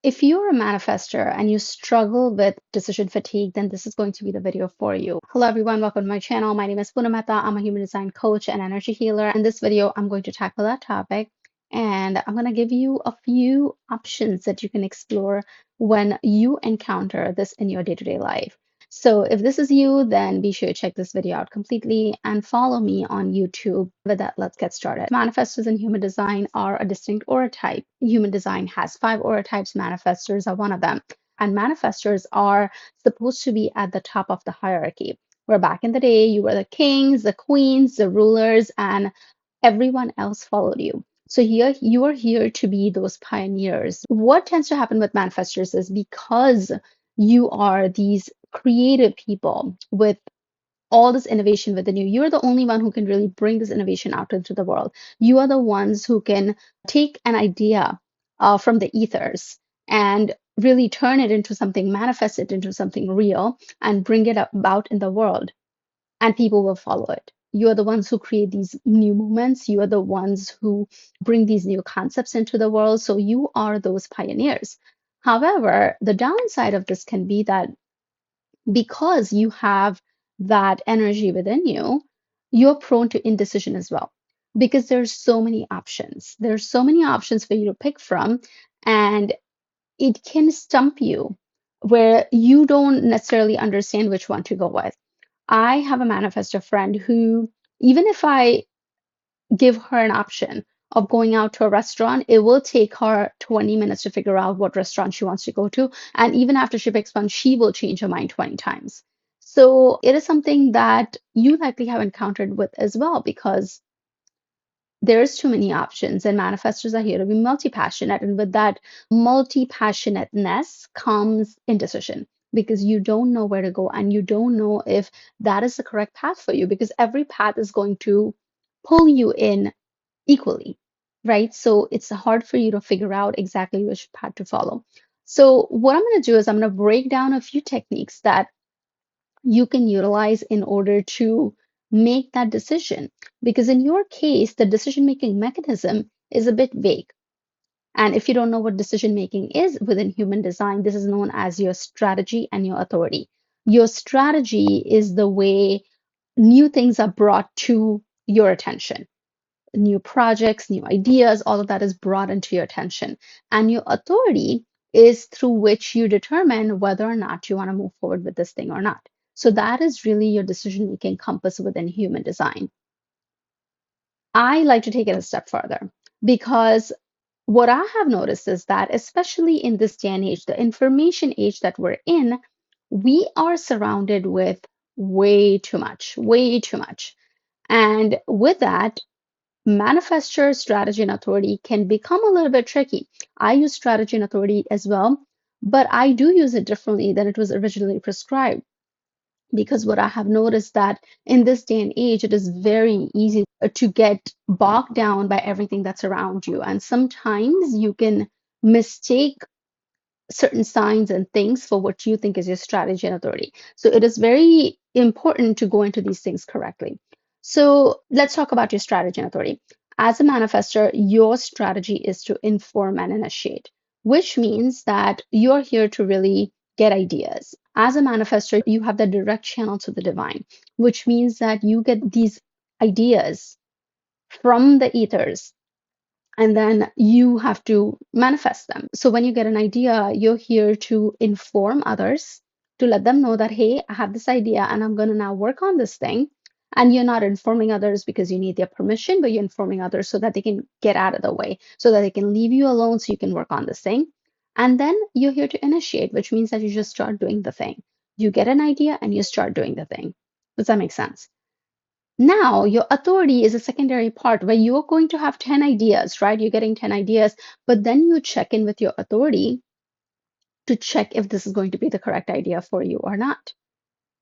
If you're a manifester and you struggle with decision fatigue, then this is going to be the video for you. Hello, everyone. Welcome to my channel. My name is Poonam Mehta. I'm a human design coach and energy healer. In this video, I'm going to tackle that topic and I'm going to give you a few options that you can explore when you encounter this in your day-to-day life. So if this is you, then be sure to check this video out completely and follow me on YouTube. With that, let's get started. Manifestors in human design are a distinct aura type. Human design has 5 aura types. Manifestors are one of them. And manifestors are supposed to be at the top of the hierarchy. Where back in the day, you were the kings, the queens, the rulers, and everyone else followed you. So here you are here to be those pioneers. What tends to happen with manifestors is because you are these creative people with all this innovation within you. You're the only one who can really bring this innovation out into the world. You are the ones who can take an idea from the ethers and really turn it into something, manifest it into something real, and bring it about in the world, and people will follow it. You are the ones who create these new movements. You are the ones who bring these new concepts into the world. So you are those pioneers. However, the downside of this can be that because you have that energy within you, you're prone to indecision as well. Because there's so many options. There's so many options for you to pick from, and it can stump you where you don't necessarily understand which one to go with. I have a manifestor friend who, even if I give her an option of going out to a restaurant, it will take her 20 minutes to figure out what restaurant she wants to go to. And even after she picks one, she will change her mind 20 times. So it is something that you likely have encountered with as well, because there's too many options, and manifestors are here to be multi-passionate, and with that multi-passionateness comes indecision, because you don't know where to go and you don't know if that is the correct path for you, because every path is going to pull you in equally, right? So it's hard for you to figure out exactly which path to follow. So what I'm going to do is I'm going to break down a few techniques that you can utilize in order to make that decision. Because in your case, the decision making mechanism is a bit vague. And if you don't know what decision making is within human design, this is known as your strategy and your authority. Your strategy is the way new things are brought to your attention. New projects, new ideas, all of that is brought into your attention. And your authority is through which you determine whether or not you want to move forward with this thing or not. So that is really your decision-making compass within human design. I like to take it a step further, because what I have noticed is that, especially in this day and age, the information age that we're in, we are surrounded with way too much, way too much. And with that, manifestor strategy and authority can become a little bit tricky. I use strategy and authority as well, but I do use it differently than it was originally prescribed. Because what I have noticed that in this day and age, it is very easy to get bogged down by everything that's around you. And sometimes you can mistake certain signs and things for what you think is your strategy and authority. So it is very important to go into these things correctly. So let's talk about your strategy and authority. As a manifestor, your strategy is to inform and initiate, which means that you're here to really get ideas. As a manifestor, you have the direct channel to the divine, which means that you get these ideas from the ethers, and then you have to manifest them. So when you get an idea, you're here to inform others, to let them know that, hey, I have this idea and I'm going to now work on this thing. And you're not informing others because you need their permission, but you're informing others so that they can get out of the way, so that they can leave you alone so you can work on this thing. And then you're here to initiate, which means that you just start doing the thing. You get an idea and you start doing the thing. Does that make sense? Now, your authority is a secondary part where you're going to have 10 ideas, right? You're getting 10 ideas, but then you check in with your authority to check if this is going to be the correct idea for you or not.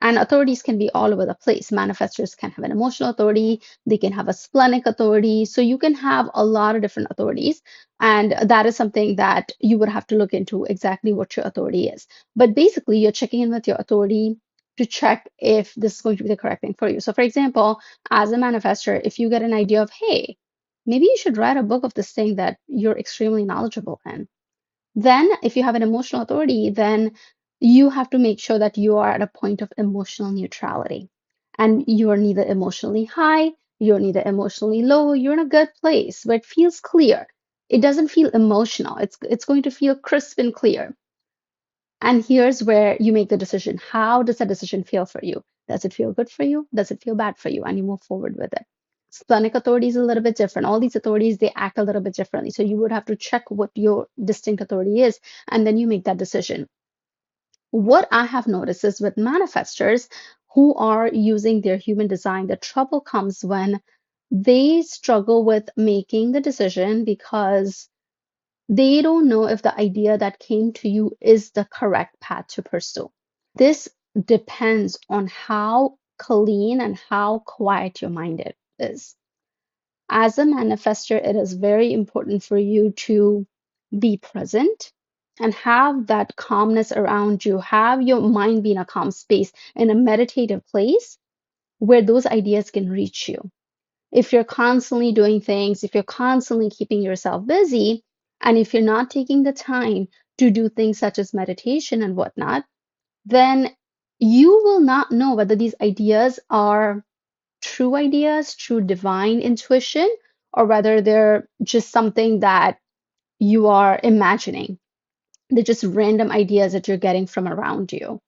And authorities can be all over the place. Manifestors can have an emotional authority, they can have a splenic authority. So you can have a lot of different authorities. And that is something that you would have to look into exactly what your authority is. But basically, you're checking in with your authority to check if this is going to be the correct thing for you. So, for example, as a manifestor, if you get an idea of, hey, maybe you should write a book of this thing that you're extremely knowledgeable in, Then, if you have an emotional authority, then you have to make sure that you are at a point of emotional neutrality. And you are neither emotionally high, you're neither emotionally low, you're in a good place where it feels clear. It doesn't feel emotional. It's going to feel crisp and clear. And here's where you make the decision. How does that decision feel for you? Does it feel good for you? Does it feel bad for you? And you move forward with it. Splenic authority is a little bit different. All these authorities, they act a little bit differently. So you would have to check what your distinct authority is, and then you make that decision. What I have noticed is with manifestors who are using their human design, the trouble comes when they struggle with making the decision because they don't know if the idea that came to you is the correct path to pursue. This depends on how clean and how quiet your mind is. As a manifestor, it is very important for you to be present and have that calmness around you, have your mind be in a calm space, in a meditative place where those ideas can reach you. If you're constantly doing things, if you're constantly keeping yourself busy, and if you're not taking the time to do things such as meditation and whatnot, then you will not know whether these ideas are true ideas, true divine intuition, or whether they're just something that you are imagining. They're just random ideas that you're getting from around you,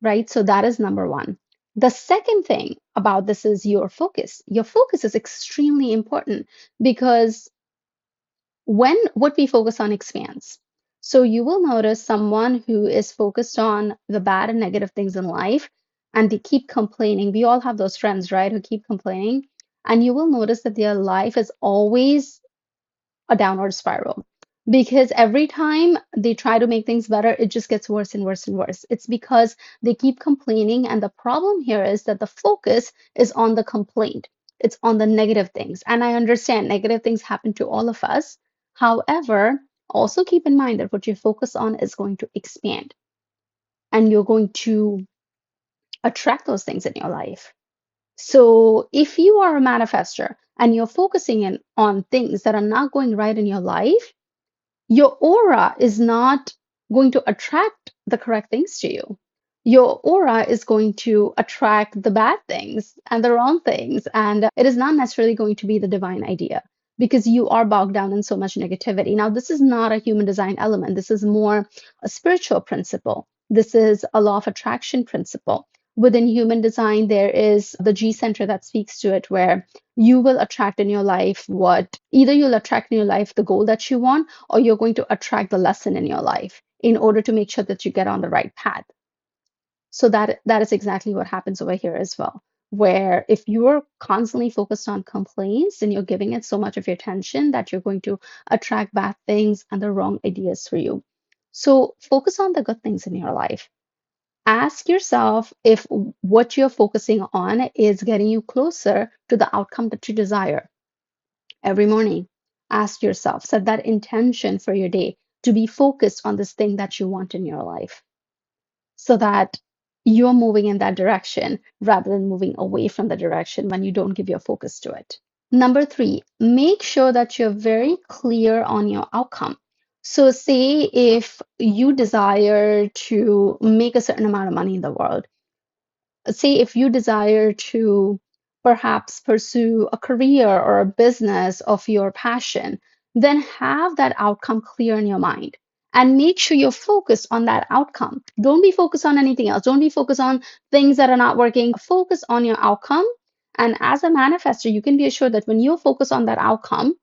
right? So that is number one. The second thing about this is your focus. Your focus is extremely important because when what we focus on expands. So you will notice someone who is focused on the bad and negative things in life and they keep complaining. We all have those friends, right, who keep complaining. And you will notice that their life is always a downward spiral because every time they try to make things better, it just gets worse and worse and worse. It's because they keep complaining. And the problem here is that the focus is on the complaint, it's on the negative things. And I understand negative things happen to all of us. However, also keep in mind that what you focus on is going to expand and you're going to attract those things in your life. So if you are a manifester and you're focusing in on things that are not going right in your life, your aura is not going to attract the correct things to you. Your aura is going to attract the bad things and the wrong things. And it is not necessarily going to be the divine idea because you are bogged down in so much negativity. Now, this is not a human design element. This is more a spiritual principle. This is a law of attraction principle. Within human design, there is the G center that speaks to it, where you will attract in your life what either you'll attract in your life the goal that you want, or you're going to attract the lesson in your life in order to make sure that you get on the right path. So that is exactly what happens over here as well. Where if you're constantly focused on complaints and you're giving it so much of your attention that you're going to attract bad things and the wrong ideas for you. So focus on the good things in your life. Ask yourself if what you're focusing on is getting you closer to the outcome that you desire. Every morning, ask yourself, set that intention for your day to be focused on this thing that you want in your life so that you're moving in that direction rather than moving away from the direction when you don't give your focus to it. Number three, make sure that you're very clear on your outcome. So, say if you desire to make a certain amount of money in the world, say if you desire to perhaps pursue a career or a business of your passion, then have that outcome clear in your mind and make sure you're focused on that outcome. Don't be focused on anything else. Don't be focused on things that are not working. Focus on your outcome. And as a manifester, you can be assured that when you focus on that outcome,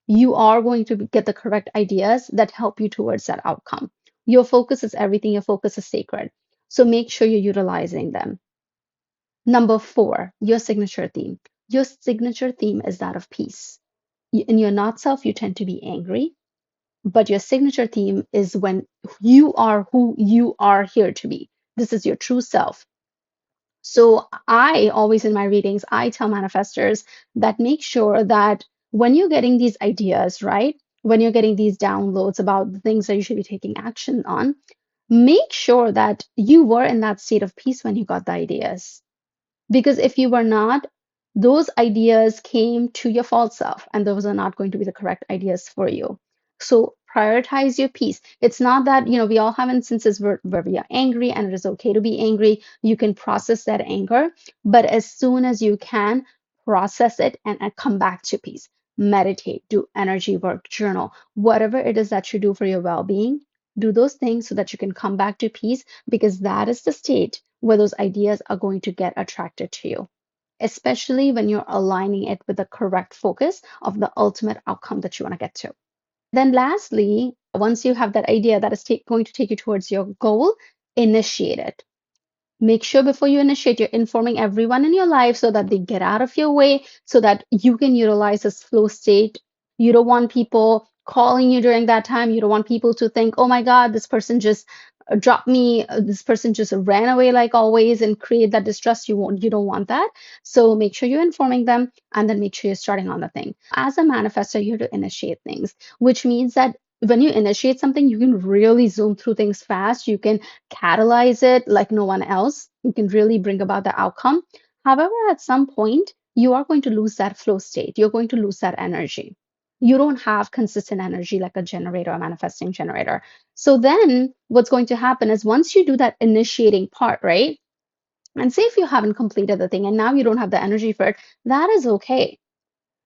you are going to get the correct ideas that help you towards that outcome. Your focus is everything, your focus is sacred. So make sure you're utilizing them. Number four, your signature theme. Your signature theme is that of peace. In your not self, you tend to be angry, but your signature theme is when you are who you are here to be. This is your true self. So I always in my readings, I tell manifestors that make sure that when you're getting these ideas, right? When you're getting these downloads about the things that you should be taking action on, make sure that you were in that state of peace when you got the ideas. Because if you were not, those ideas came to your false self, and those are not going to be the correct ideas for you. So Prioritize your peace. It's not that, we all have instances where we are angry, and it is okay to be angry. You can process that anger, but as soon as you can, process it and come back to peace. Meditate, do energy work, journal, whatever it is that you do for your well being, do those things so that you can come back to peace, because that is the state where those ideas are going to get attracted to you, especially when you're aligning it with the correct focus of the ultimate outcome that you want to get to. Then, lastly, once you have that idea that is going to take you towards your goal, initiate it. Make sure before you initiate, you're informing everyone in your life so that they get out of your way, so that you can utilize this flow state. You don't want people calling you during that time. You don't want people to think, oh my God, this person just dropped me. This person just ran away like always, and create that distrust. You don't want that. So make sure you're informing them, and then make sure you're starting on the thing. As a manifestor, you have to initiate things, which means that when you initiate something, you can really zoom through things fast. You can catalyze it like no one else. You can really bring about the outcome. However, at some point, you are going to lose that flow state. You're going to lose that energy. You don't have consistent energy like a generator, a manifesting generator. So then what's going to happen is, once you do that initiating part, right? And say if you haven't completed the thing and now you don't have the energy for it, that is okay.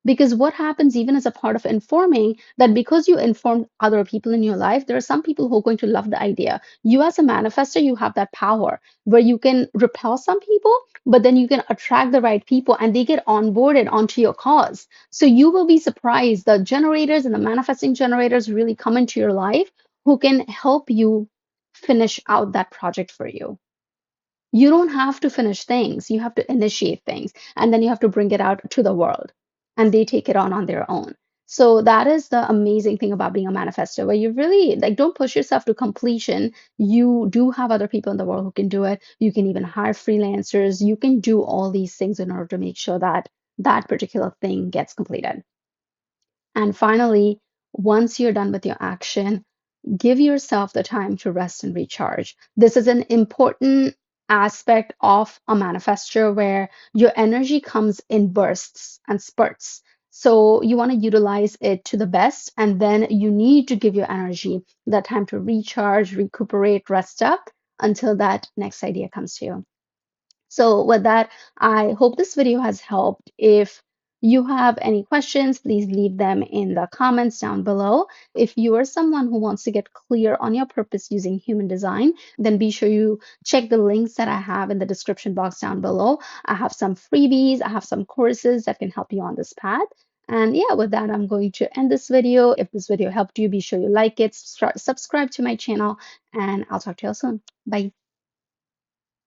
Because what happens, even as a part of informing, that because you informed other people in your life, there are some people who are going to love the idea. You, as a manifester, you have that power where you can repel some people, but then you can attract the right people and they get onboarded onto your cause. So you will be surprised. The generators and the manifesting generators really come into your life who can help you finish out that project for you. You don't have to finish things, you have to initiate things, and then you have to bring it out to the world, and they take it on their own. So that is the amazing thing about being a manifestor, where you really like don't push yourself to completion. You do have other people in the world who can do it. You can even hire freelancers. You can do all these things in order to make sure that that particular thing gets completed. And finally, once you're done with your action, give yourself the time to rest and recharge. This is an important aspect of a manifestor, where your energy comes in bursts and spurts. So you want to utilize it to the best, and then you need to give your energy that time to recharge, recuperate, rest up until that next idea comes to you. So with that, I hope this video has helped. If you have any questions, please leave them in the comments down below. If you are someone who wants to get clear on your purpose using human design, then be sure you check the links that I have in the description box down below. I have some freebies, I have some courses that can help you on this path. And yeah, with that, I'm going to end this video. If this video helped you, be sure you like it, subscribe to my channel, and I'll talk to you all soon. Bye.